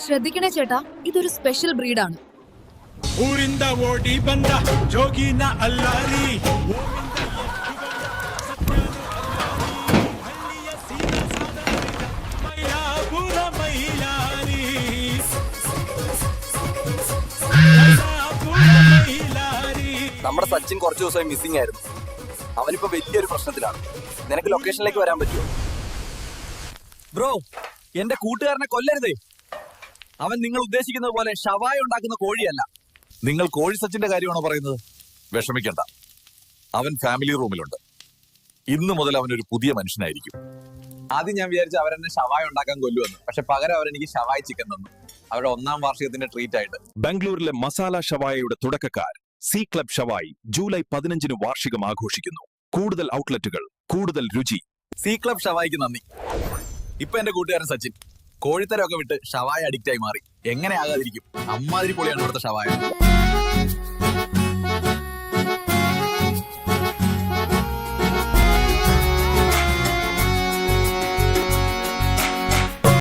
ശ്രദ്ധിക്കണേ ചേട്ടാ, ഇതൊരു സ്പെഷ്യൽ ബ്രീഡാണ്. ಊರಿಂದ ಓಡಿ ಬಂದ ಜೋಗಿನ ಅಲ್ಲಾರಿ ಮೈಲಾಪುರ ಮೈಲಾರಿ നമ്മുടെ സച്ചിൻ കുറച്ചു ദിവസമായി മിസ്സിംഗ് ആയിരുന്നു. അവനിപ്പോ വലിയൊരു പ്രശ്നത്തിലാണ്. നിനക്ക് ലൊക്കേഷനിലേക്ക് വരാൻ പറ്റുമോ? ബ്രോ, എന്റെ കൂട്ടുകാരനെ കൊല്ലരുതേ. അവൻ നിങ്ങൾ ഉദ്ദേശിക്കുന്നത് പോലെ ഷവായ ഉണ്ടാക്കുന്ന കോഴിയല്ല. നിങ്ങൾ കോഴി സച്ചിന്റെ കാര്യമാണോ പറയുന്നത്? വിഷമിക്കണ്ട, അവൻ ഫാമിലി റൂമിലുണ്ട്. ഇന്നു മുതൽ അവനൊരു പുതിയ മനുഷ്യനായിരിക്കും. ആദ്യം ഞാൻ വിചാരിച്ചു അവരെന്നെ ഷവായ ഉണ്ടാക്കാൻ കൊല്ലുവെന്ന്. പക്ഷെ പകരം അവരെനിക്ക് ഷവായ് ചിക്കൻ തന്നു, അവരുടെ 1ാം വാർഷികത്തിന്റെ ട്രീറ്റ് ആയിട്ട്. ബാംഗ്ലൂരിലെ മസാല ഷവായയുടെ തുടക്കക്കാർ സി ക്ലബ് ഷവായ് ജൂലൈ 15 വാർഷികം ആഘോഷിക്കുന്നു. കൂടുതൽ ഔട്ട്ലെറ്റുകൾ, കൂടുതൽ രുചി. സി ക്ലബ് ഷവായിക്ക് നന്ദി. ഇപ്പൊ എന്റെ കൂട്ടുകാരൻ സച്ചിൻ കോഴിത്തരമൊക്കെ വിട്ട് ഷവായ അഡിക്റ്റ് ആയി മാറി. എങ്ങനെ ആകാതിരിക്കും? അമ്മാതിരി പൊളിയാണ് ഇവിടുത്തെ ഷവായ.